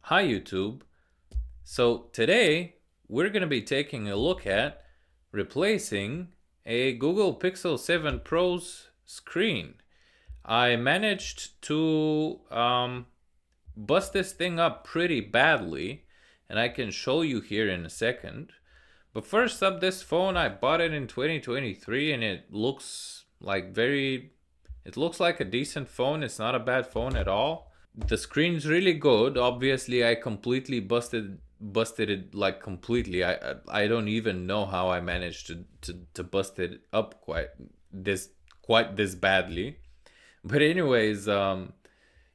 Hi YouTube. So today we're going to be taking a look at replacing a Google Pixel 7 Pro's screen. I managed to bust this thing up pretty badly, and I can show you here in a second. But first up, this phone, I bought it in 2023 and it looks like a decent phone. It's not a bad phone at all. The screen's really good. Obviously, I completely busted it like completely. I don't even know how I managed to bust it up quite this badly. But anyways,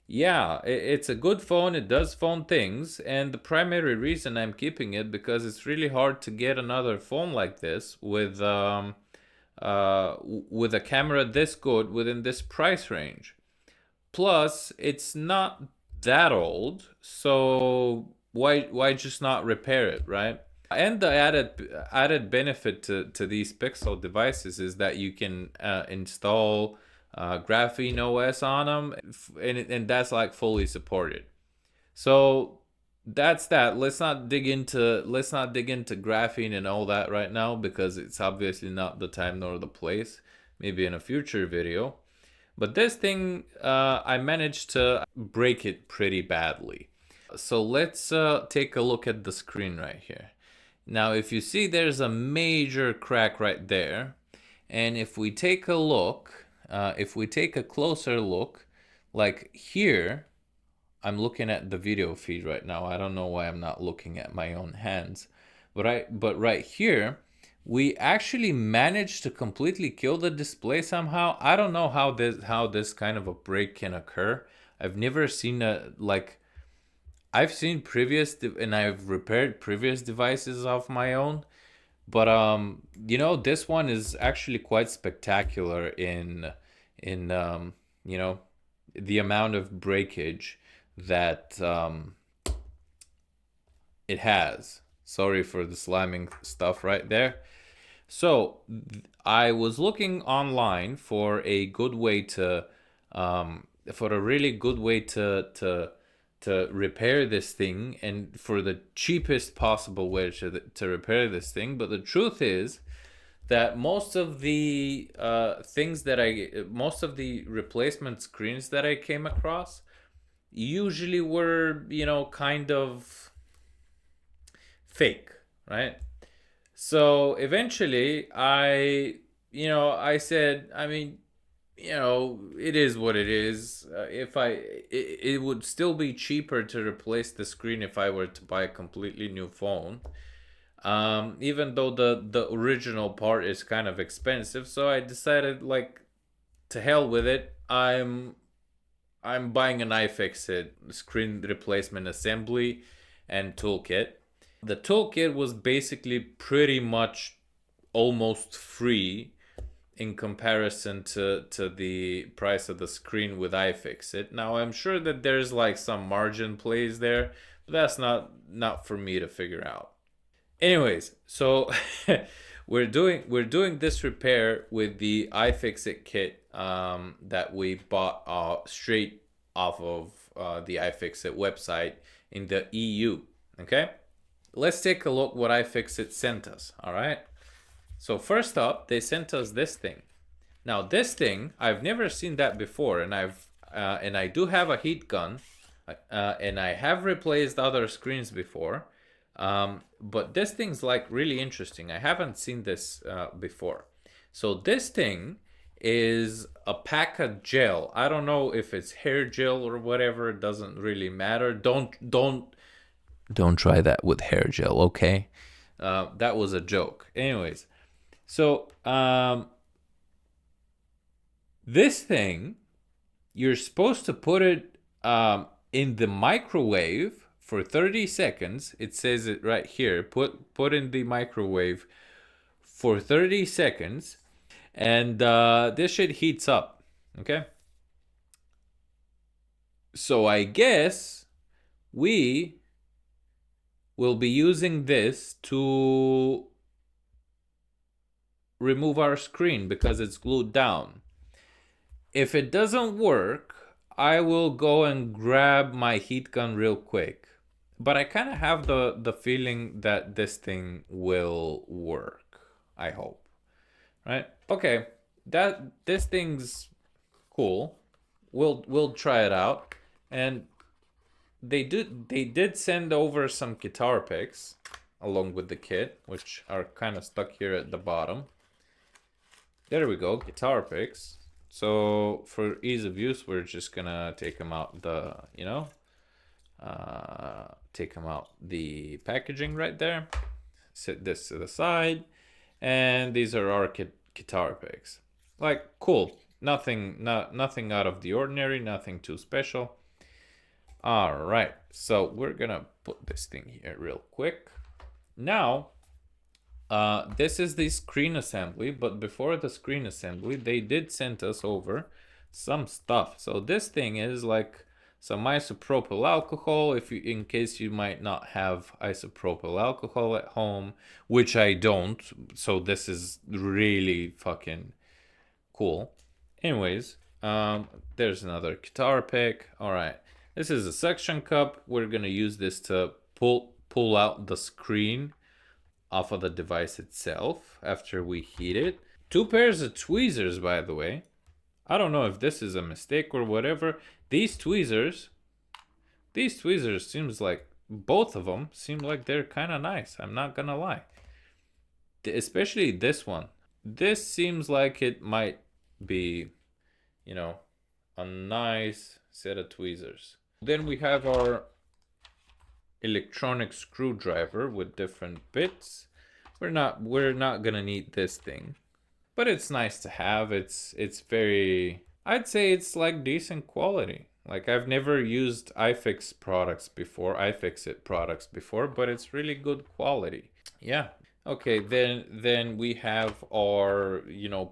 yeah, it's a good phone. It does phone things, and the primary reason I'm keeping it because it's really hard to get another phone like this with a camera this good within this price range. Plus, it's not that old, so why just not repair it, right? And the added benefit to these Pixel devices is that you can install Graphene OS on them, and that's like fully supported. So that's that. Let's not dig into Graphene and all that right now because it's obviously not the time nor the place. Maybe in a future video. But this thing, I managed to break it pretty badly. So let's take a look at the screen right here. Now, if you see, there's a major crack right there. And if we take a look, if we take a closer look, like here, I'm looking at the video feed right now. I don't know why I'm not looking at my own hands. But right here, we actually managed to completely kill the display somehow. I don't know how this kind of a break can occur. I've never seen I've seen and I've repaired previous devices of my own, but this one is actually quite spectacular in the amount of breakage that it has. Sorry for the slamming stuff right there. So I was looking online for a good way for a really good way to repair this thing and for the cheapest possible way to repair this thing. But the truth is that most of the most of the replacement screens that I came across usually were, kind of fake, right? So eventually I said, it is what it is. It would still be cheaper to replace the screen if I were to buy a completely new phone. Even though the original part is kind of expensive, so I decided, like, to hell with it. I'm buying an iFixit screen replacement assembly and toolkit. The toolkit was basically pretty much almost free in comparison to the price of the screen with iFixit. Now I'm sure that there's like some margin plays there, but that's not for me to figure out. Anyways, so we're doing this repair with the iFixit kit that we bought straight off of the iFixit website in the EU. Okay, let's take a look what iFixit sent us. All right. So first up, they sent us this thing. Now this thing, I've never seen that before, and I do have a heat gun, and I have replaced other screens before. But this thing's like really interesting. I haven't seen this before. So this thing is a pack of gel. I don't know if it's hair gel or whatever. It doesn't really matter. Don't try that with hair gel, okay? That was a joke. Anyways, so this thing, you're supposed to put it in the microwave for 30 seconds. It says it right here. Put in the microwave for 30 seconds, and this shit heats up. Okay. So I guess we will be using this to remove our screen because it's glued down. If it doesn't work, I will go and grab my heat gun real quick. But I kind of have the feeling that this thing will work. I hope. Right? Okay. That this thing's cool. We'll try it out. And they did send over some guitar picks along with the kit, which are kind of stuck here at the bottom. There we go, guitar picks. So for ease of use, we're just gonna take them out take them out the packaging right there. Set this to the side, and these are our guitar picks. Like, cool. Nothing out of the ordinary. Nothing too special. All right, so we're gonna put this thing here real quick. Now, this is the screen assembly, but before the screen assembly, they did send us over some stuff. So this thing is like some isopropyl alcohol, if you, in case you might not have isopropyl alcohol at home, which I don't. So this is really fucking cool. Anyways, there's another guitar pick. All right, this is a suction cup. We're gonna use this to pull out the screen off of the device itself after we heat it. Two pairs of tweezers, by the way. I don't know if this is a mistake or whatever. These tweezers seems like both of them seem like they're kind of nice. I'm not gonna lie. Especially this one. This seems like it might be, you know, a nice set of tweezers. Then we have our electronic screwdriver with different bits. We're not gonna need this thing, but it's nice to have. It's very, I'd say it's like decent quality. Like, I've never used iFixit products before, but it's really good quality. Yeah. Okay, then we have our,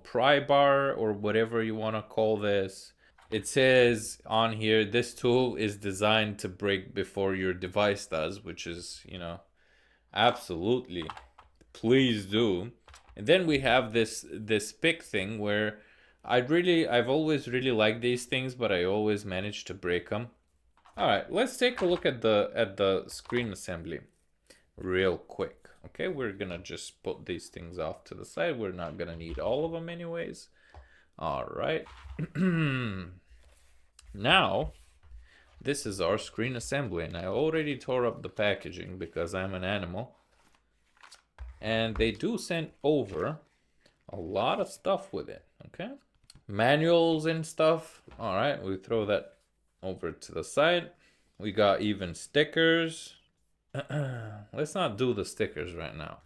pry bar or whatever you want to call this. It says on here, this tool is designed to break before your device does, which is, absolutely. Please do. And then we have this pick thing where I've always really liked these things, but I always manage to break them. All right, let's take a look at the screen assembly real quick. Okay, we're gonna just put these things off to the side. We're not gonna need all of them anyways. All right. Now, this is our screen assembly, and I already tore up the packaging because I'm an animal. And they do send over a lot of stuff with it, okay? Manuals and stuff. All right, we throw that over to the side. We got even stickers. Let's not do the stickers right now.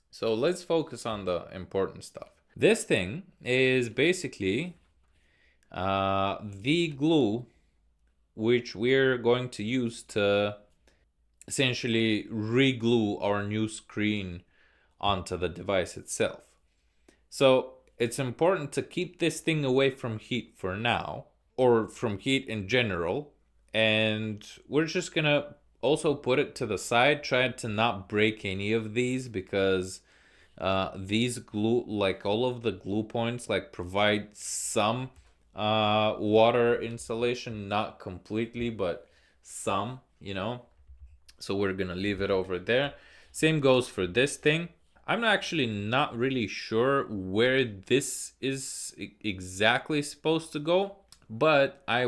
So let's focus on the important stuff. This thing is basically the glue which we're going to use to essentially re-glue our new screen onto the device itself. So it's important to keep this thing away from heat for now, or from heat in general. And we're just gonna also put it to the side, try to not break any of these, because these glue, like all of the glue points, like provide some water insulation, not completely, but some, so we're gonna leave it over there. Same goes for this thing. I'm actually not really sure where this is exactly supposed to go, but I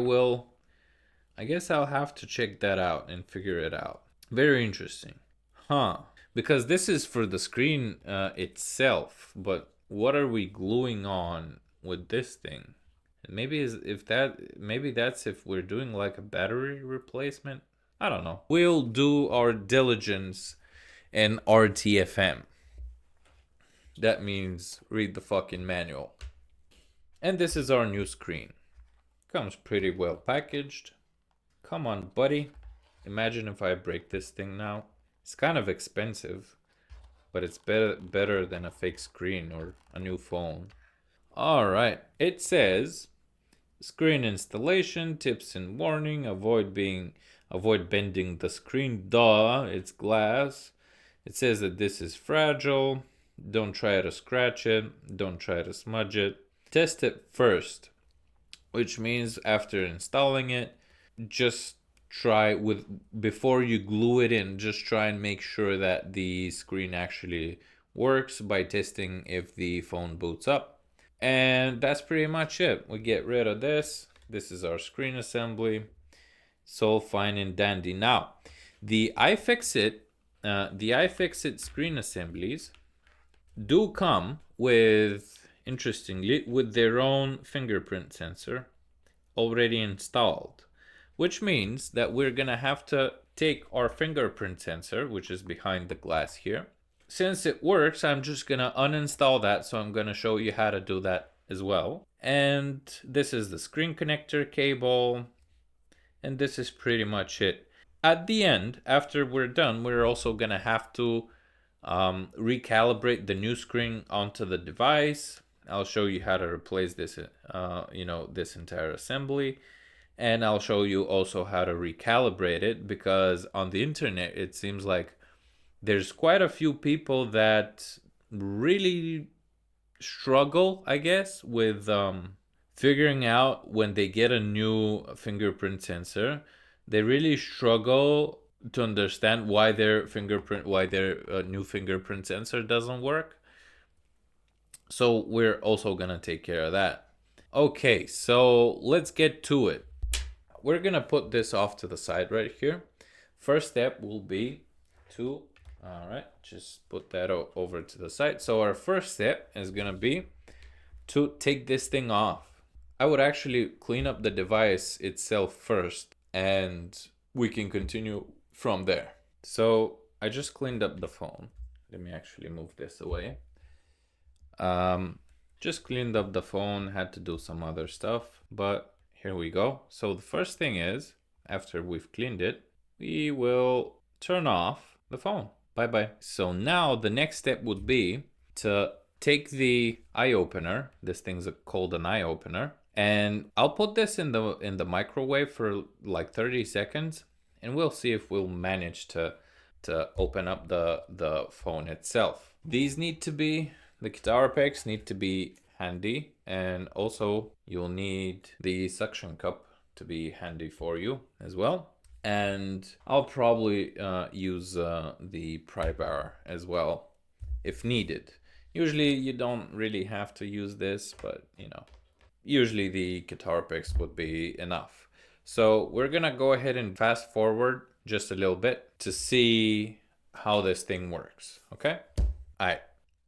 guess I'll have to check that out and figure it out. Very interesting. Huh. Because this is for the screen itself, but what are we gluing on with this thing? Maybe that's if we're doing like a battery replacement. I don't know. We'll do our diligence in RTFM. That means read the fucking manual. And this is our new screen. Comes pretty well packaged. Come on, buddy. Imagine if I break this thing now. It's kind of expensive, but it's better than a fake screen or a new phone. All right. It says screen installation, tips and warning, avoid bending the screen. Duh, it's glass. It says that this is fragile. Don't try to scratch it. Don't try to smudge it. Test it first, which means after installing it, just try with, before you glue it in, just try and make sure that the screen actually works by testing if the phone boots up. And that's pretty much it. We get rid of this. This is our screen assembly. So fine and dandy. Now, the iFixit screen assemblies do come with, interestingly, with their own fingerprint sensor already installed, which means that we're gonna have to take our fingerprint sensor, which is behind the glass here. Since it works, I'm just gonna uninstall that, so I'm gonna show you how to do that as well. And this is the screen connector cable, and this is pretty much it. At the end, after we're done, we're also gonna have to recalibrate the new screen onto the device. I'll show you how to replace this, this entire assembly. And I'll show you also how to recalibrate it, because on the internet, it seems like there's quite a few people that really struggle, I guess, with figuring out when they get a new fingerprint sensor. They really struggle to understand why their new fingerprint sensor doesn't work. So we're also gonna take care of that. Okay, so let's get to it. We're gonna put this off to the side right here. First step will be to, all right, just put that over to the side. So our first step is gonna be to take this thing off. I would actually clean up the device itself first, and we can continue from there. So I just cleaned up the phone. Let me actually move this away. Just cleaned up the phone, had to do some other stuff, but here we go. So the first thing is, after we've cleaned it, we will turn off the phone. Bye-bye. So now the next step would be to take the eye opener. This thing's called an eye opener. And I'll put this in the microwave for like 30 seconds, and we'll see if we'll manage to open up the phone itself. These need to be, the guitar picks need to be handy, and also you'll need the suction cup to be handy for you as well. And I'll probably use the pry bar as well if needed. Usually you don't really have to use this, but usually the guitar picks would be enough. So we're gonna go ahead and fast forward just a little bit to see how this thing works, okay?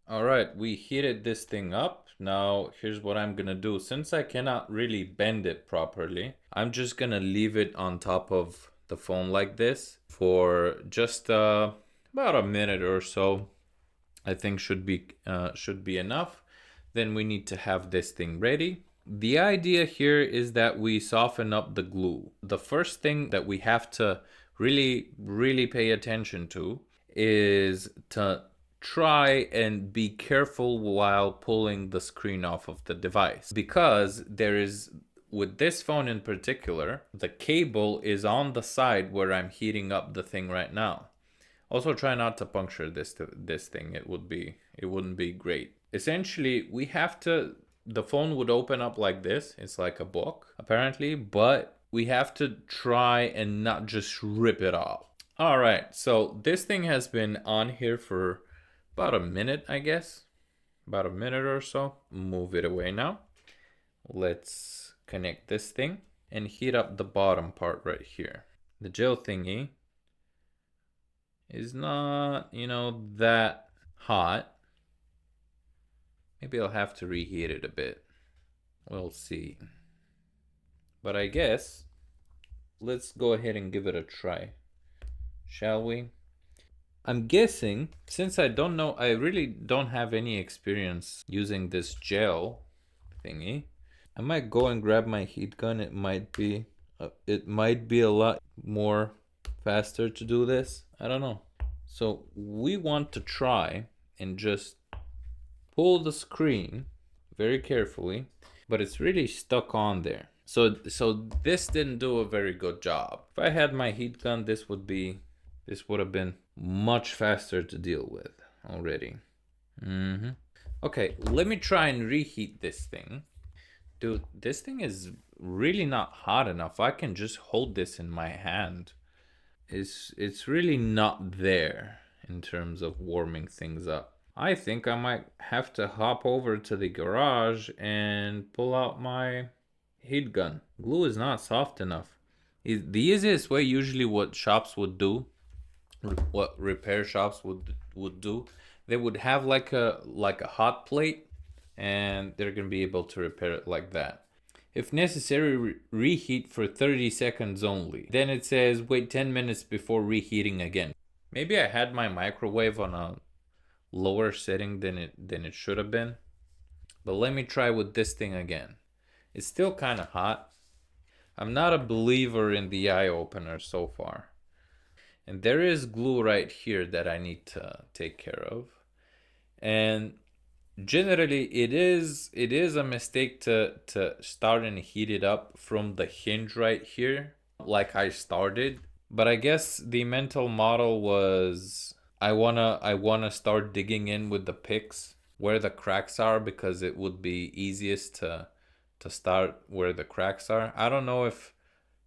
All right, we heated this thing up. Now here's what I'm gonna do. Since I cannot really bend it properly, I'm just gonna leave it on top of the phone like this for just about a minute or so. I think should be enough. Then we need to have this thing ready. The idea here is that we soften up the glue. The first thing that we have to really pay attention to is to try and be careful while pulling the screen off of the device, because there is, with this phone in particular, the cable is on the side where I'm heating up the thing right now. Also try not to puncture this thing. It wouldn't be great. Essentially, we have to, the phone would open up like this. It's like a book apparently, but we have to try and not just rip it off. All right, so this thing has been on here for about a minute, I guess. About a minute or so. Move it away now. Let's connect this thing and heat up the bottom part right here. The gel thingy is not, that hot. Maybe I'll have to reheat it a bit. We'll see. But I guess let's go ahead and give it a try, shall we? I'm guessing, since I don't know, I really don't have any experience using this gel thingy, I might go and grab my heat gun. It might be a lot more faster to do this. I don't know. So we want to try and just pull the screen very carefully, but it's really stuck on there. So this didn't do a very good job. If I had my heat gun, this would have been much faster to deal with already. Okay, let me try and reheat this thing Dude, this thing is really not hot enough. I can just hold this in my hand. It's really not there in terms of warming things up. I think I might have to hop over to the garage and pull out my heat gun. Glue is not soft enough. The easiest way, usually what shops would do, what repair shops would do, they would have like a hot plate, and they're gonna be able to repair it like that. If necessary, reheat for 30 seconds only. Then it says wait 10 minutes before reheating again. Maybe I had my microwave on a lower setting than it should have been. But let me try with this thing again. It's still kind of hot. I'm not a believer in the eye opener so far. And there is glue right here that I need to take care of. And generally it is a mistake to start and heat it up from the hinge right here like I started. But I guess the mental model was I wanna start digging in with the picks where the cracks are, because it would be easiest to start where the cracks are. I don't know if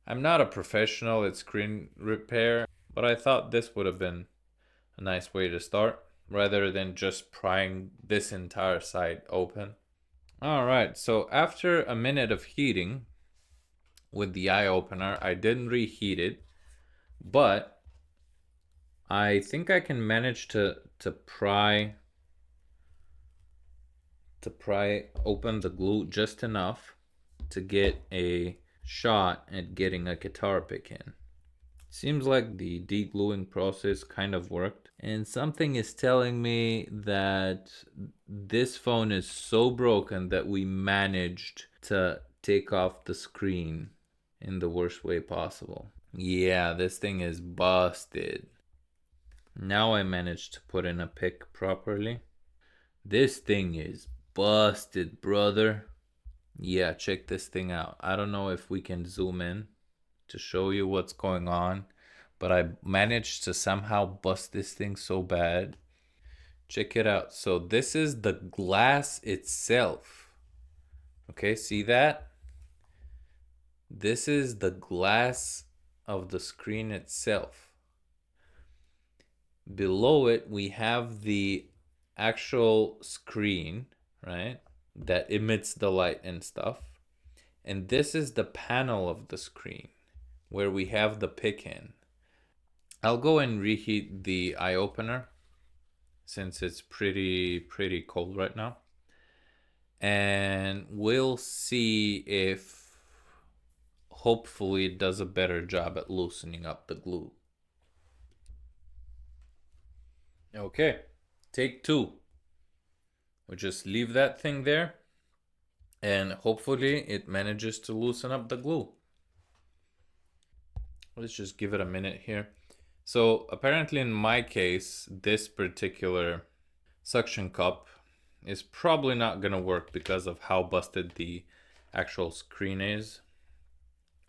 I'm not a professional at screen repair, but I thought this would have been a nice way to start rather than just prying this entire side open. All right, so after a minute of heating with the eye opener, I didn't reheat it, but I think I can manage to pry open the glue just enough to get a shot at getting a guitar pick in. Seems like the degluing process kind of worked. And something is telling me that this phone is so broken that we managed to take off the screen in the worst way possible. Yeah, this thing is busted. Now I managed to put in a pick properly. This thing is busted, brother. Yeah, check this thing out. I don't know if we can zoom in to show you what's going on, but I managed to somehow bust this thing so bad. Check it out. So this is the glass itself. Okay, see that? This is the glass of the screen itself. Below it, we have the actual screen, right? That emits the light and stuff. And this is the panel of the screen where we have the pick in. I'll go and reheat the eye opener since it's pretty cold right now. And we'll see if hopefully it does a better job at loosening up the glue. Okay, take two. We'll just leave that thing there and hopefully it manages to loosen up the glue. Let's just give it a minute here. So apparently in my case, this particular suction cup is probably not gonna work because of how busted the actual screen is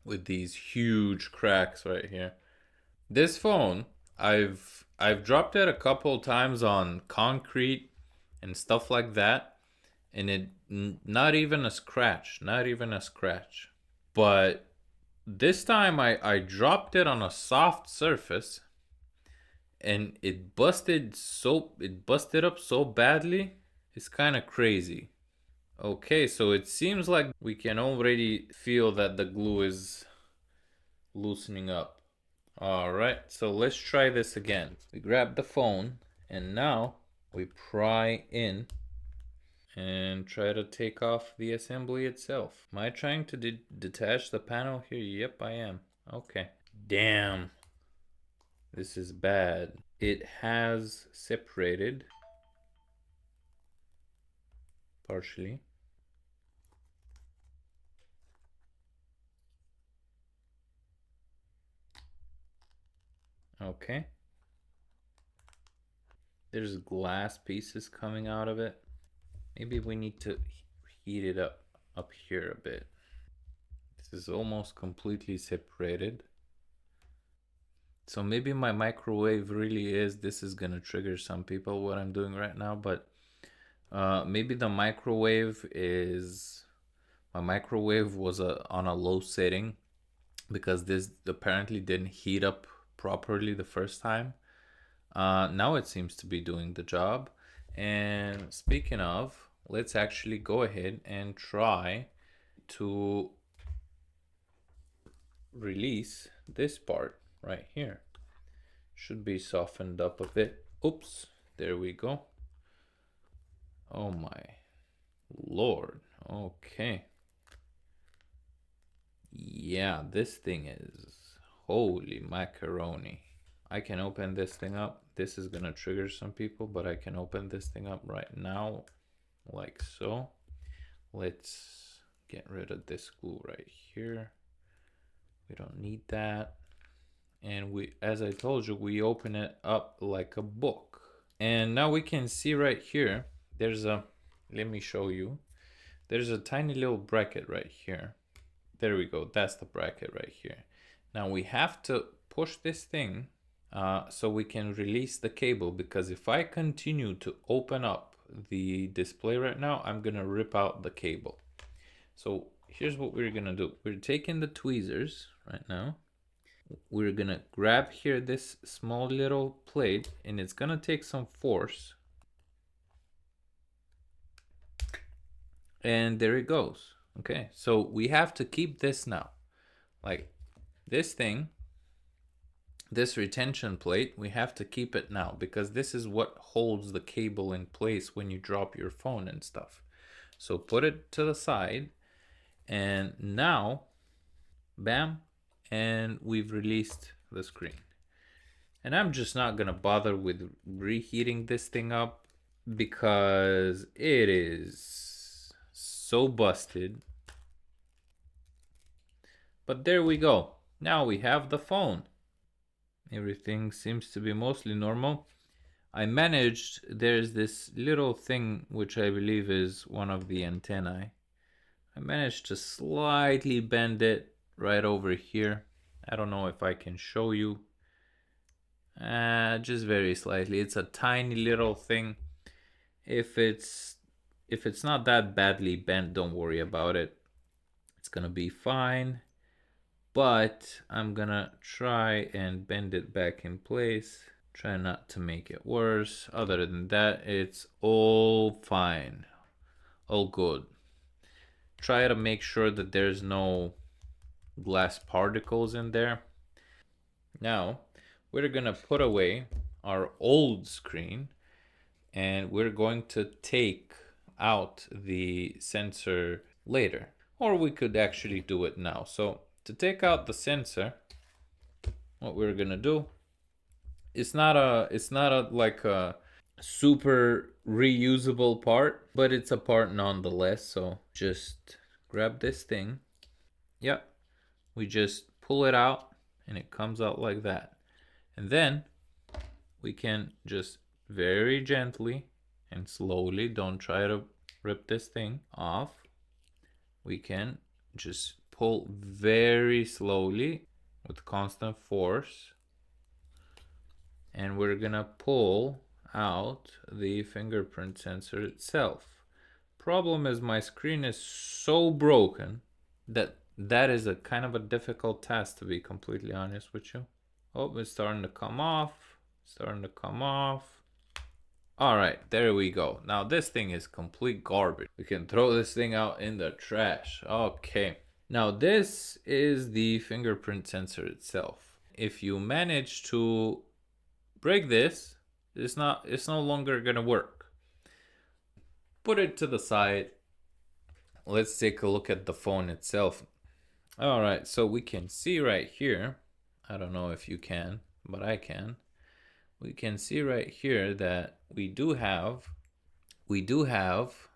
with these huge cracks right here. This phone, I've dropped it a couple times on concrete and stuff like that, and not even a scratch, not even a scratch. But this time I dropped it on a soft surface and it busted up so badly. It's kind of crazy. Okay, so it seems like we can already feel that the glue is loosening up. All right, so let's try this again. We grab the phone and now we pry in and try to take off the assembly itself. Am I trying to detach the panel here? Yep, I am. Okay. Damn. This is bad. It has separated partially. Okay. There's glass pieces coming out of it. Maybe we need to heat it up here a bit. This is almost completely separated. So maybe my microwave really is, this is gonna trigger some people what I'm doing right now, but maybe the microwave is My microwave was on a low setting because this apparently didn't heat up properly the first time. Now it seems to be doing the job. And speaking of, let's actually go ahead and try to release this part right here. Should be softened up a bit. Oops, there we go. Oh my lord. Okay. Yeah, this thing is holy macaroni. I can open this thing up. This is gonna trigger some people, but I can open this thing up right now, like so. Let's get rid of this glue right here. We don't need that. And we, as I told you, we open it up like a book. And now we can see right here, there's a, let me show you. There's a tiny little bracket right here. There we go, that's the bracket right here. Now we have to push this thing so we can release the cable, because if I continue to open up the display right now, I'm gonna rip out the cable. So here's what we're gonna do. We're taking the tweezers right now. We're gonna grab here this small little plate, and it's gonna take some force. And there it goes. Okay, so we have to keep this now. Like this thing, this retention plate, we have to keep it now because this is what holds the cable in place when you drop your phone and stuff. So put it to the side, and now, bam, and we've released the screen. And I'm just not gonna bother with reheating this thing up because it is so busted. But there we go. Now we have the phone. Everything seems to be mostly normal. I managed, there's this little thing which I believe is one of the antennae. I managed to slightly bend it right over here. I don't know if I can show you. Just very slightly. It's a tiny little thing. If it's not that badly bent, don't worry about it. It's gonna be fine. But I'm gonna try and bend it back in place. Try not to make it worse. Other than that, it's all fine. All good. Try to make sure that there's no glass particles in there. Now, we're gonna put away our old screen, and we're going to take out the sensor later. Or we could actually do it now. So to take out the sensor, what we're gonna do, it's not a like a super reusable part, but it's a part nonetheless. So just grab this thing. Yep. We just pull it out and it comes out like that. And then we can just very gently and slowly, don't try to rip this thing off. We can just pull very slowly with constant force, and we're gonna pull out the fingerprint sensor itself. Problem is my screen is so broken that is a kind of a difficult task, to be completely honest with you. Oh, it's starting to come off, starting to come off. All right, there we go. Now this thing is complete garbage. We can throw this thing out in the trash. Okay. Now this is the fingerprint sensor itself. If you manage to break this, it's no longer gonna work. Put it to the side. Let's take a look at the phone itself. All right, so we can see right here. I don't know if you can, but I can. We can see right here that we do have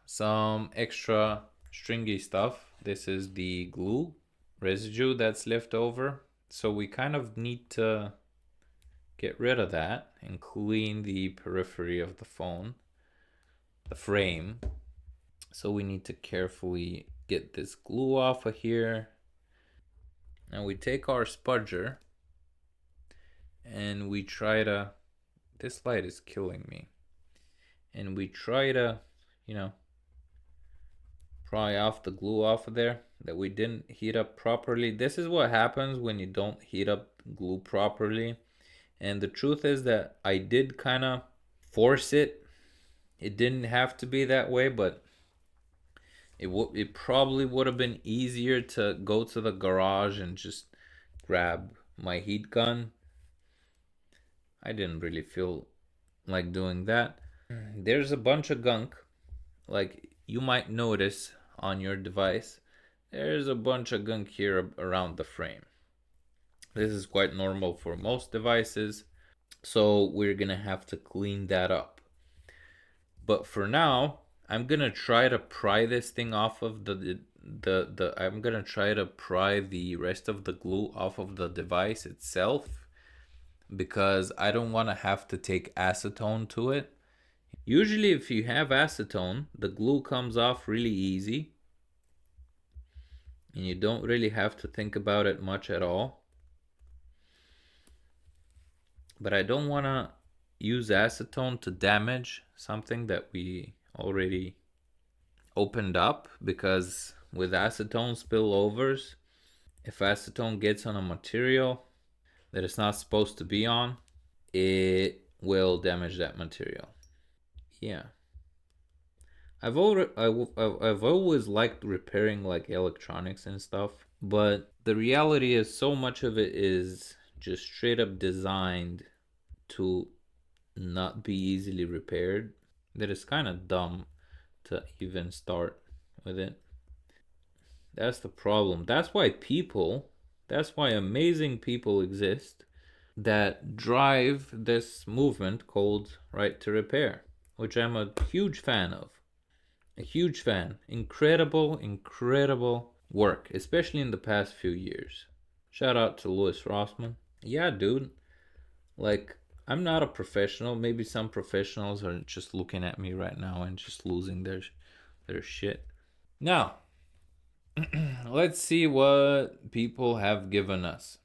some extra stringy stuff. This is the glue residue that's left over. So we kind of need to get rid of that and clean the periphery of the phone, the frame. So we need to carefully get this glue off of here. And we take our spudger and we try to, this light is killing me. And we try to, you know, Pry off the glue off of there that we didn't heat up properly. This is what happens when you don't heat up glue properly. And the truth is that I did kind of force it. It didn't have to be that way, but it probably would have been easier to go to the garage and just grab my heat gun. I didn't really feel like doing that. There's a bunch of gunk, like you might notice on your device. There's a bunch of gunk here around the frame. This is quite normal for most devices, so we're gonna have to clean that up. But for now, I'm gonna try to pry this thing off of the I'm gonna try to pry the rest of the glue off of the device itself, because I don't want to have to take acetone to it. Usually if you have acetone, the glue comes off really easy and you don't really have to think about it much at all. But I don't want to use acetone to damage something that we already opened up, because with acetone spillovers, if acetone gets on a material that it's not supposed to be on, it will damage that material. Yeah. I've always liked repairing like electronics and stuff, but the reality is so much of it is just straight up designed to not be easily repaired that it's kind of dumb to even start with it. That's the problem. That's why amazing people exist that drive this movement called Right to Repair, which I'm a huge fan of. A huge fan. Incredible, incredible work, especially in the past few years. Shout out to Louis Rossman. Yeah, dude. Like, I'm not a professional. Maybe some professionals are just looking at me right now and just losing their shit. Now, let's see what people have given us.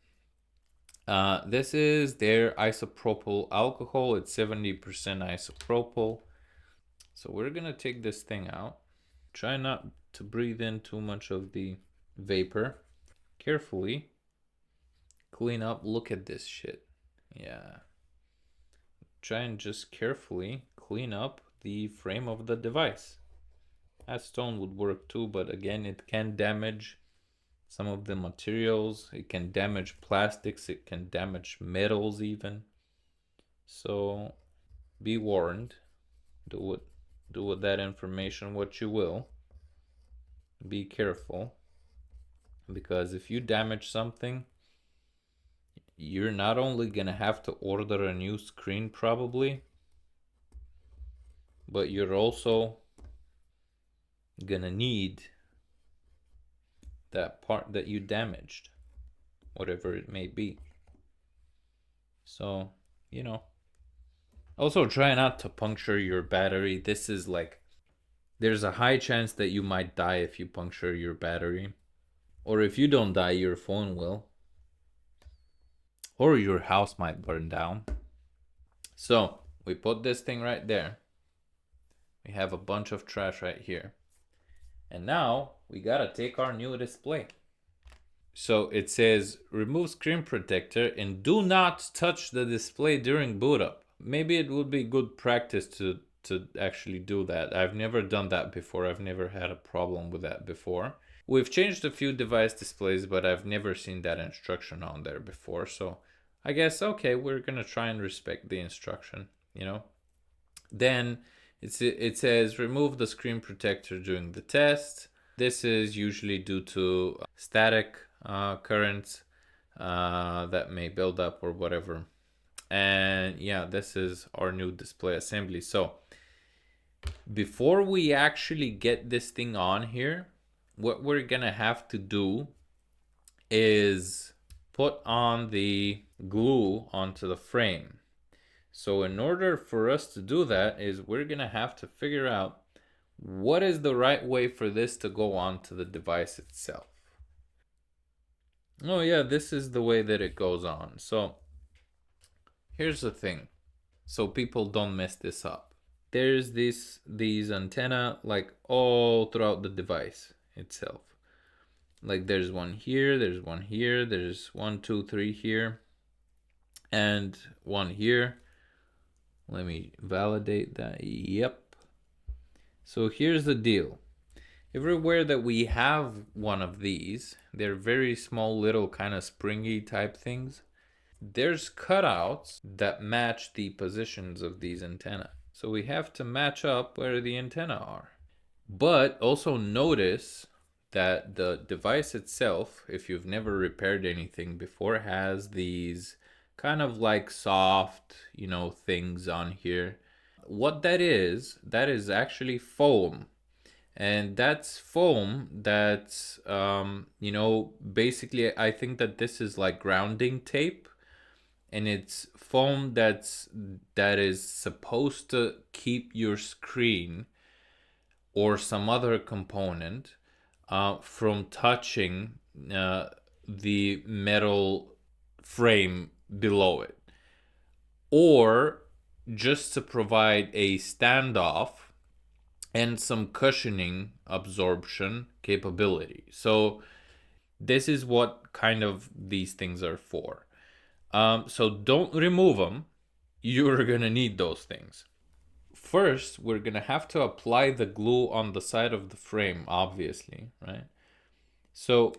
This is their isopropyl alcohol. It's 70% isopropyl. So we're gonna take this thing out. Try not to breathe in too much of the vapor. Carefully clean up. Look at this shit. Yeah. Try and just carefully clean up the frame of the device. Acetone would work too, but again, it can damage some of the materials. It can damage plastics. It can damage metals even. So be warned. Do with that information what you will. Be careful, because if you damage something, you're not only gonna have to order a new screen probably, but you're also gonna need that part that you damaged, whatever it may be. So, you know. Also, try not to puncture your battery. This is like, there's a high chance that you might die if you puncture your battery. Or if you don't die, your phone will. Or your house might burn down. So, we put this thing right there. We have a bunch of trash right here. And now, we gotta take our new display. So it says, remove screen protector and do not touch the display during boot up. Maybe it would be good practice to actually do that. I've never done that before. I've never had a problem with that before. We've changed a few device displays, but I've never seen that instruction on there before. So I guess, okay, we're gonna try and respect the instruction, you know. Then it says remove the screen protector during the test. This is usually due to static currents that may build up or whatever. And yeah, this is our new display assembly. So before we actually get this thing on here, what we're gonna have to do is put on the glue onto the frame. So in order for us to do that is we're gonna have to figure out what is the right way for this to go onto the device itself. Oh yeah, this is the way that it goes on. So here's the thing, so people don't mess this up. there's these antenna like all throughout the device itself. Like there's one here, there's one here, there's 1, 2, 3 here, and one here. Let me validate that. Yep. So here's the deal. Everywhere that we have one of these, they're very small little kind of springy type things. There's cutouts that match the positions of these antenna. So we have to match up where the antenna are. But also notice that the device itself, if you've never repaired anything before, has these kind of like soft, things on here. What that is actually foam. And that's foam that's, basically, I think that this is like grounding tape. And it's foam that is supposed to keep your screen or some other component from touching the metal frame below it, or just to provide a standoff and some cushioning absorption capability. So this is what kind of these things are for. So don't remove them. You're gonna need those things. First, we're gonna have to apply the glue on the side of the frame, obviously, right? So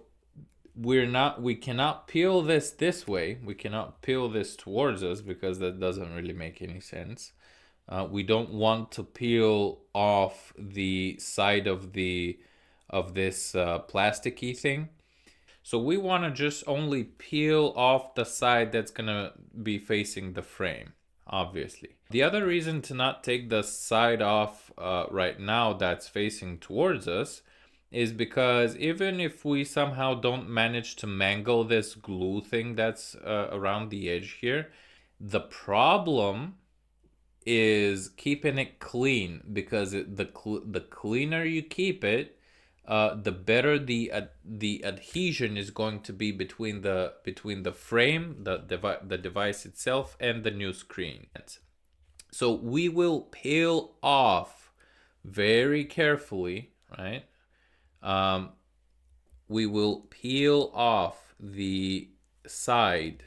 we cannot peel this way. We cannot peel this towards us because that doesn't really make any sense. We don't want to peel off the side of this plasticky thing. So we want to just only peel off the side that's gonna be facing the frame, obviously. The other reason to not take the side off right now that's facing towards us is because even if we somehow don't manage to mangle this glue thing that's around the edge here, the problem is keeping it clean, because the cleaner you keep it, the better the adhesion is going to be between the frame, the device itself, and the new screen. So we will peel off very carefully, right? We will peel off the side.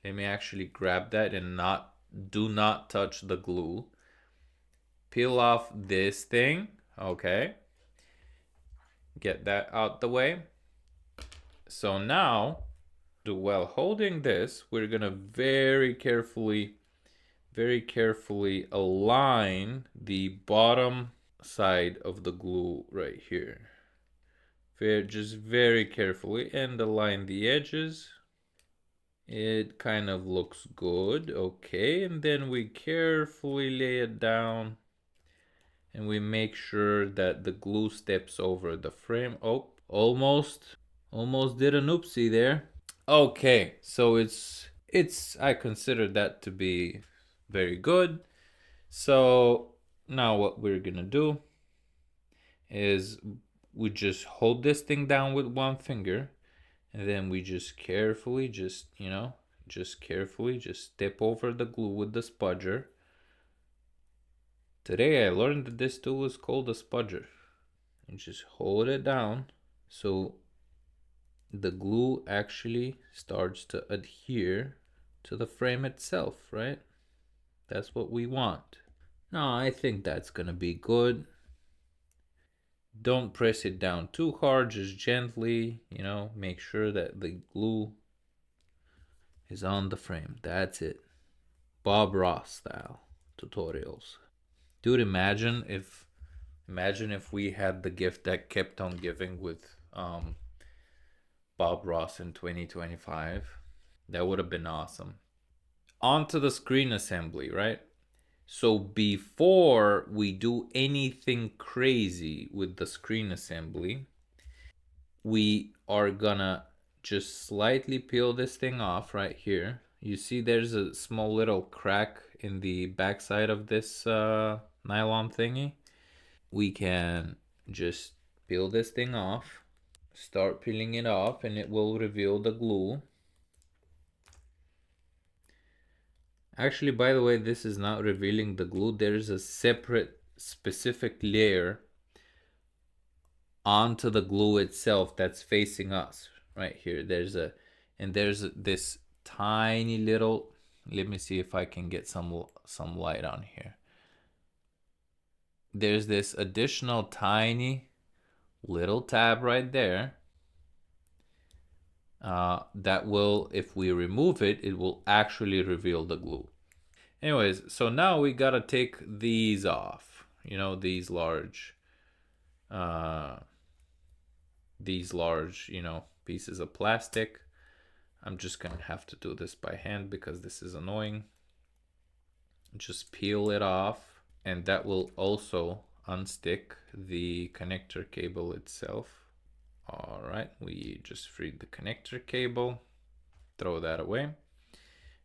Let me actually grab that and do not touch the glue. Peel off this thing, okay? Get that out the way. So now, while holding this, we're gonna very carefully align the bottom side of the glue right here. Just very carefully, and align the edges. It kind of looks good, okay. And then we carefully lay it down, and we make sure that the glue steps over the frame. Oh, almost did an oopsie there. Okay, so I consider that to be very good. So now what we're gonna do is we just hold this thing down with one finger, and then we just carefully just step over the glue with the spudger. Today I learned that this tool is called a spudger. And just hold it down so the glue actually starts to adhere to the frame itself, right? That's what we want. Now I think that's gonna be good. Don't press it down too hard, just gently, make sure that the glue is on the frame. That's it. Bob Ross style tutorials. Dude, imagine if we had the gift that kept on giving with Bob Ross in 2025. That would have been awesome. On to the screen assembly, right? So before we do anything crazy with the screen assembly, we are gonna just slightly peel this thing off right here. You see there's a small little crack in the backside of this nylon thingy. We can just peel this thing off, start peeling it off, and it will reveal the glue. Actually, by the way, this is not revealing the glue. There's a separate specific layer onto the glue itself that's facing us right here. There's this tiny little, let me see if I can get some light on here. There's this additional tiny little tab right there that will, if we remove it, it will actually reveal the glue. Anyways, so now we gotta take these off. You know, uh, these large, pieces of plastic. I'm just gonna have to do this by hand because this is annoying. Just peel it off, and that will also unstick the connector cable itself. All right, we just freed the connector cable, throw that away.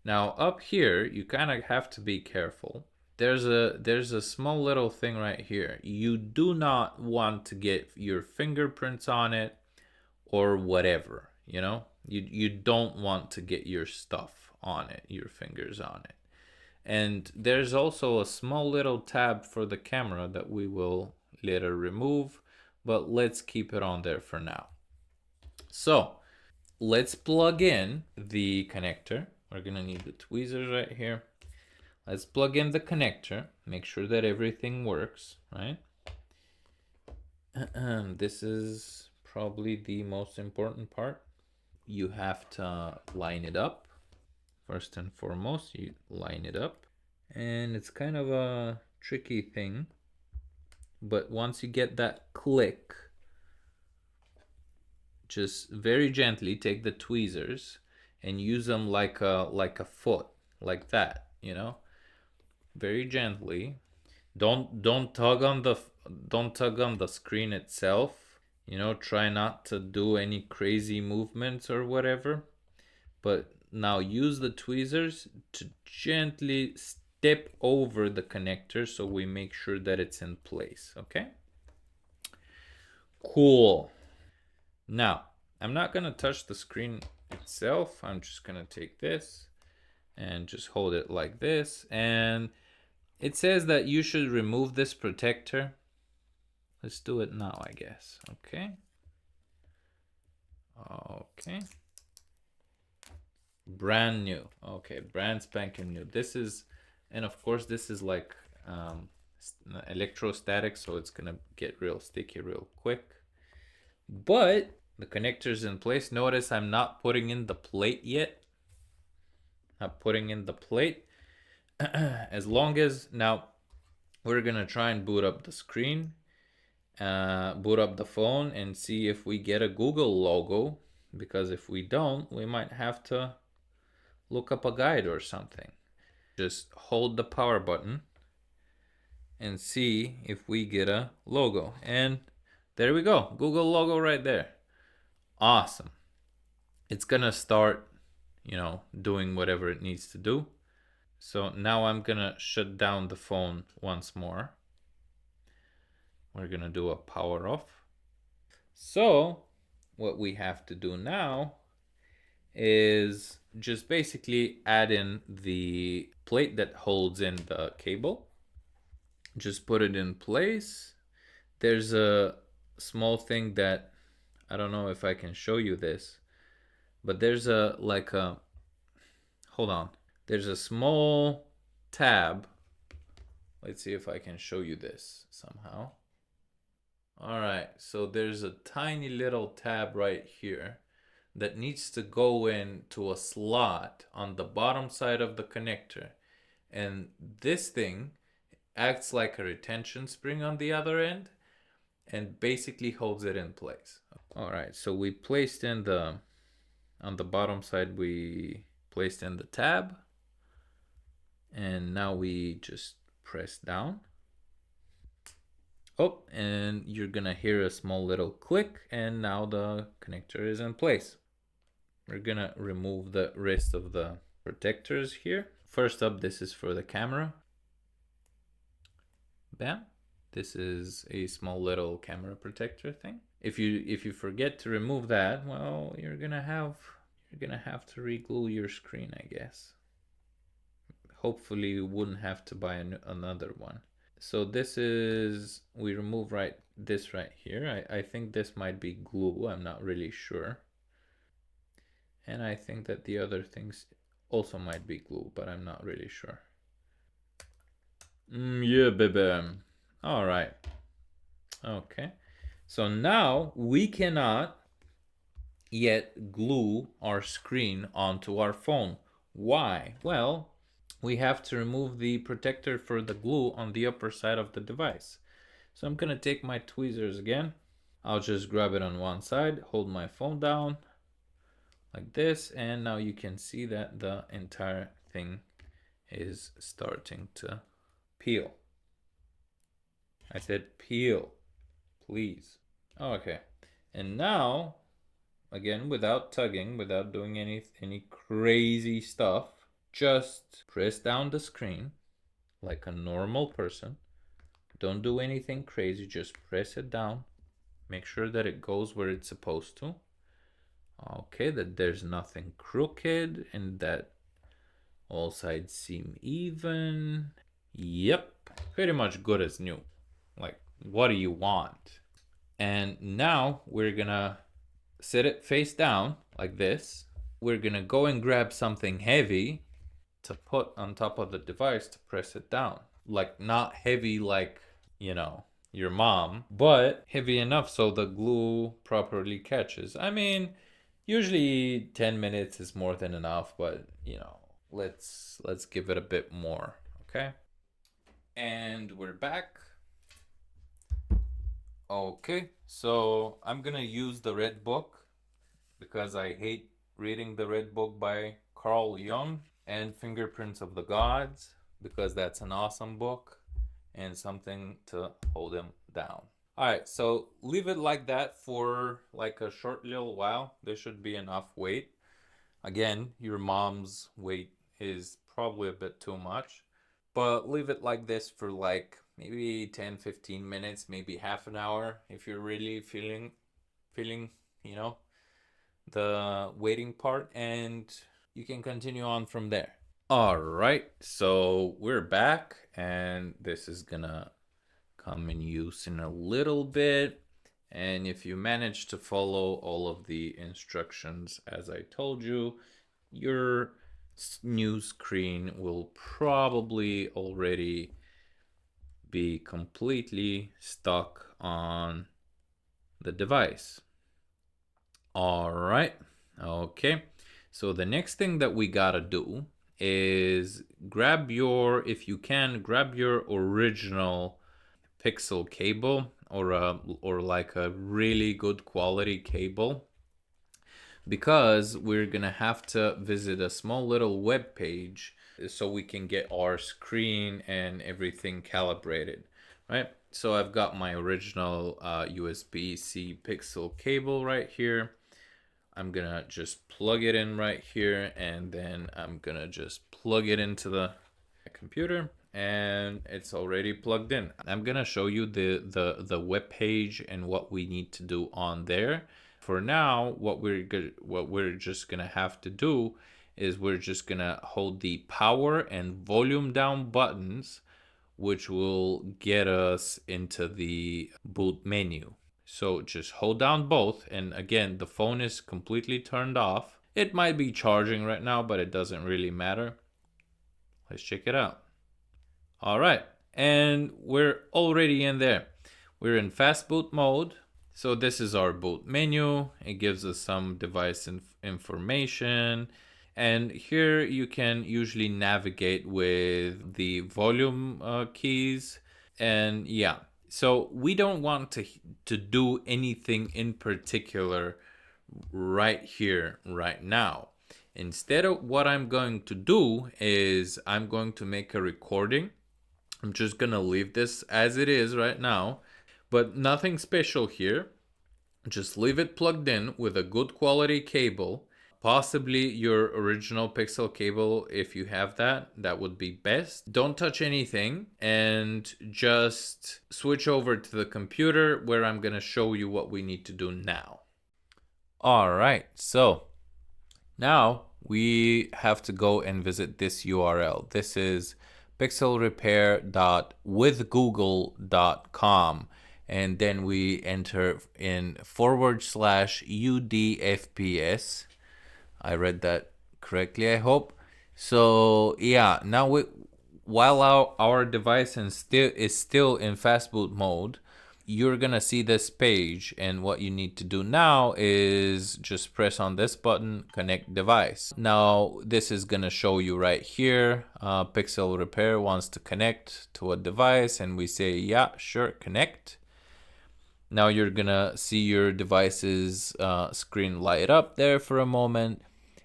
Now up here, you kind of have to be careful. There's a small little thing right here. You do not want to get your fingerprints on it or whatever, You don't want to get your stuff on it, your fingers on it. And there's also a small little tab for the camera that we will later remove, but let's keep it on there for now. So let's plug in the connector. We're gonna need the tweezers right here. Let's plug in the connector, make sure that everything works, right? This is probably the most important part. You have to line it up. First and foremost, you line it up. And it's kind of a tricky thing, but once you get that click, just very gently take the tweezers and use them like a foot, like that, very gently. Don't tug on the screen itself. Try not to do any crazy movements or whatever. But now use the tweezers to gently step over the connector so we make sure that it's in place, okay? Cool. Now, I'm not gonna touch the screen itself. I'm just gonna take this and just hold it like this. And it says that you should remove this protector. Let's do it now, I guess. Okay. Okay. Brand new. Okay, brand spanking new. And of course, this is like electrostatic, so it's gonna get real sticky real quick. But the connector's in place. Notice I'm not putting in the plate yet. Not putting in the plate. As long as, now we're gonna try and boot up the screen, boot up the phone, and see if we get a Google logo, because if we don't, we might have to look up a guide or something. Just hold the power button and see if we get a logo. And there we go, Google logo right there. Awesome. It's gonna start, doing whatever it needs to do. So now I'm gonna shut down the phone once more. We're gonna do a power off. So what we have to do now is just basically add in the plate that holds in the cable. Just put it in place. There's a small thing that, I don't know if I can show you this, but there's hold on. There's a small tab. Let's see if I can show you this somehow. All right, so there's a tiny little tab right here that needs to go into a slot on the bottom side of the connector. And this thing acts like a retention spring on the other end and basically holds it in place. All right, so we placed in on the bottom side, we placed in the tab. And now we just press down. Oh, and you're gonna hear a small little click, and now the connector is in place. We're gonna remove the rest of the protectors here. First up, this is for the camera. Bam. This is a small little camera protector thing. If you forget to remove that, well, you're gonna have to re-glue your screen, I guess. hopefully we wouldn't have to buy another one. So this is, we remove this right here. I think this might be glue, I'm not really sure. And I think that the other things also might be glue, but I'm not really sure. Yeah, baby. All right. Okay. So now we cannot yet glue our screen onto our phone. Why? Well, we have to remove the protector for the glue on the upper side of the device. So I'm gonna take my tweezers again. I'll just grab it on one side, hold my phone down like this, and now you can see that the entire thing is starting to peel. I said peel, please. Okay, and now, again, without tugging, without doing any crazy stuff, just press down the screen like a normal person. Don't do anything crazy, just press it down. Make sure that it goes where it's supposed to. Okay, that there's nothing crooked and that all sides seem even. Yep, pretty much good as new. Like, what do you want? And now we're gonna sit it face down like this. We're gonna go and grab something heavy to put on top of the device to press it down. Like, not heavy like, you know, your mom, but heavy enough so the glue properly catches. I mean, usually 10 minutes is more than enough, but you know, let's give it a bit more, okay? And we're back. Okay, so I'm gonna use the red book because I hate reading the red book by Carl Jung, and Fingerprints of the Gods because that's an awesome book and something to hold him down. All right, so leave it like that for like a short little while. There should be enough weight. Again, your mom's weight is probably a bit too much, but leave it like this for like maybe 10-15 minutes, maybe half an hour if you're really feeling, you know, the waiting part, and you can continue on from there. All right, so we're back, and this is gonna come in use in a little bit. And if you manage to follow all of the instructions as I told you, your new screen will probably already be completely stuck on the device. All right, okay. So the next thing that we gotta do is grab your, if you can, grab your original pixel cable or like a really good quality cable, because we're gonna have to visit a small little web page so we can get our screen and everything calibrated, right? So I've got my original USB-C pixel cable right here. I'm gonna just plug it in right here, and then I'm gonna just plug it into the computer, and it's already plugged in. I'm gonna show you the web page and what we need to do on there. For now, what we're just gonna have to do is we're just gonna hold the power and volume down buttons, which will get us into the boot menu. So just hold down both, and again, the phone is completely turned off. It might be charging right now, but it doesn't really matter. Let's check it out. All right, and we're already in there. We're in fast boot mode. So this is our boot menu. It gives us some device information. And here you can usually navigate with the volume keys. And yeah, so we don't want to do anything in particular right here, right now. Instead of what I'm going to do is I'm going to make a recording. I'm just gonna leave this as it is right now, but nothing special here. Just leave it plugged in with a good quality cable, possibly your original pixel cable. If you have that, that would be best. Don't touch anything, and just switch over to the computer where I'm gonna show you what we need to do now. All right, so now we have to go and visit this URL. This is pixelrepair.withgoogle.com, and then we enter in /UDFPS. I read that correctly, I hope. So yeah, now while our device is still in fast boot mode, you're gonna see this page, and what you need to do now is just press on this button, connect device. Now this is gonna show you right here, Pixel Repair wants to connect to a device, and we say yeah, sure, connect. Now you're gonna see your device's screen light up there for a moment,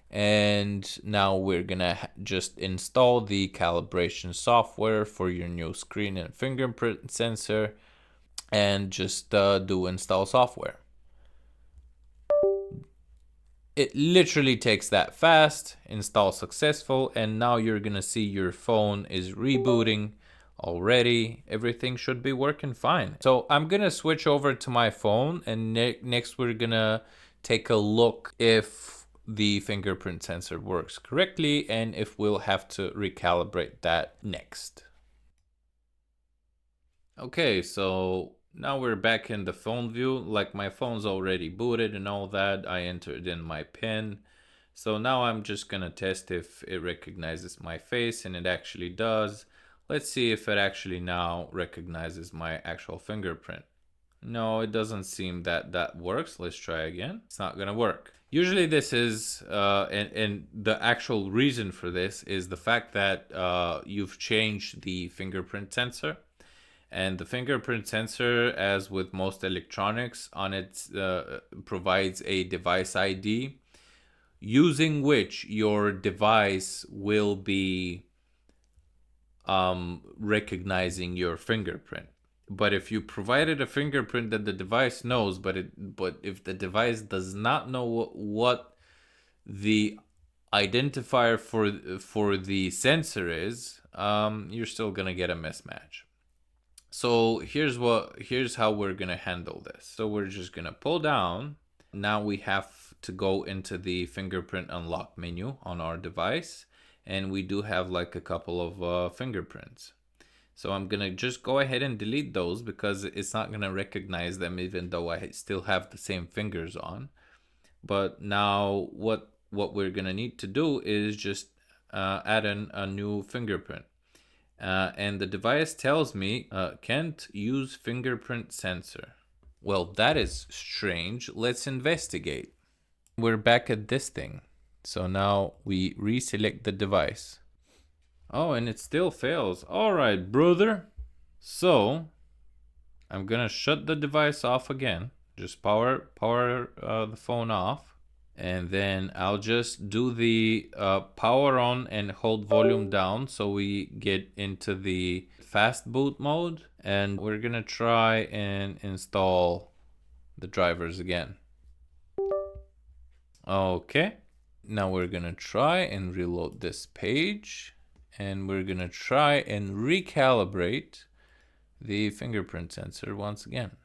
and now we're gonna just install the calibration software for your new screen and fingerprint sensor, and just do install software. It literally takes that fast. Install successful, and now you're gonna see your phone is rebooting already. Everything should be working fine. So I'm gonna switch over to my phone, and next we're gonna take a look if the fingerprint sensor works correctly and if we'll have to recalibrate that next. Okay, so now we're back in the phone view. Like, my phone's already booted and all that. I entered in my PIN. So now I'm just gonna test if it recognizes my face, and it actually does. Let's see if it actually now recognizes my actual fingerprint. No, it doesn't seem that works. Let's try again. It's not gonna work. Usually this is, and the actual reason for this is the fact that you've changed the fingerprint sensor. And the fingerprint sensor, as with most electronics, on it provides a device ID, using which your device will be recognizing your fingerprint. But if you provided a fingerprint that the device knows, but if the device does not know what the identifier for the sensor is, you're still gonna get a mismatch. So here's how we're gonna handle this. So we're just gonna pull down. Now we have to go into the fingerprint unlock menu on our device, and we do have like a couple of fingerprints. So I'm gonna just go ahead and delete those because it's not gonna recognize them even though I still have the same fingers on. But now what we're gonna need to do is just add in a new fingerprint. And the device tells me, can't use fingerprint sensor. Well, that is strange. Let's investigate. We're back at this thing. So now we reselect the device. Oh, and it still fails. All right, brother. So I'm gonna shut the device off again. Just power the phone off. And then I'll just do the power on and hold volume down so we get into the fast boot mode. And we're gonna try and install the drivers again. Okay, now we're gonna try and reload this page, and we're gonna try and recalibrate the fingerprint sensor once again.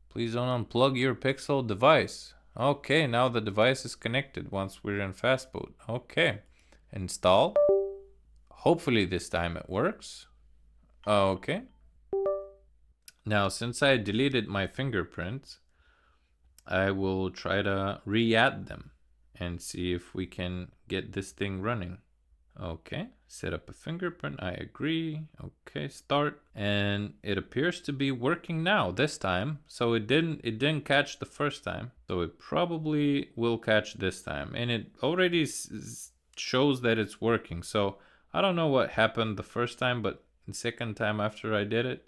Please don't unplug your Pixel device. Okay, now the device is connected once we're in fast boot. Okay, install. Hopefully this time it works. Okay. Now, since I deleted my fingerprints, I will try to re-add them and see if we can get this thing running. Okay, set up a fingerprint, I agree. Okay, start. And it appears to be working now this time. So it didn't catch the first time. So it probably will catch this time. And it already shows that it's working. So I don't know what happened the first time, but the second time after I did it,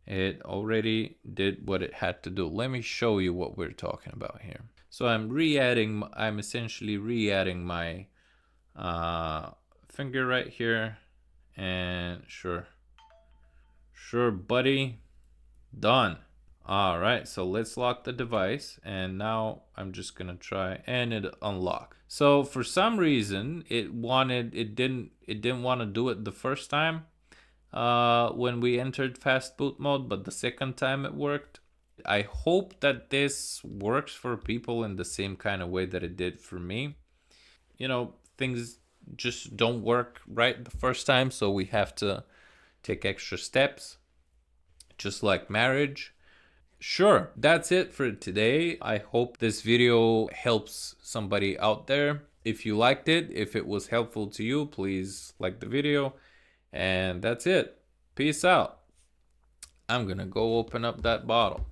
it already did what it had to do. Let me show you what we're talking about here. So I'm essentially re-adding my finger right here, and sure buddy, done. All right, so let's lock the device, and now I'm just gonna try and it unlock. So for some reason it didn't want to do it the first time when we entered fast boot mode, but the second time it worked. I hope that this works for people in the same kind of way that it did for me. You know, things just don't work right the first time, so we have to take extra steps, just like marriage. Sure, that's it for today. I hope this video helps somebody out there. If you liked it, if it was helpful to you, please like the video. And that's it. Peace out. I'm gonna go open up that bottle.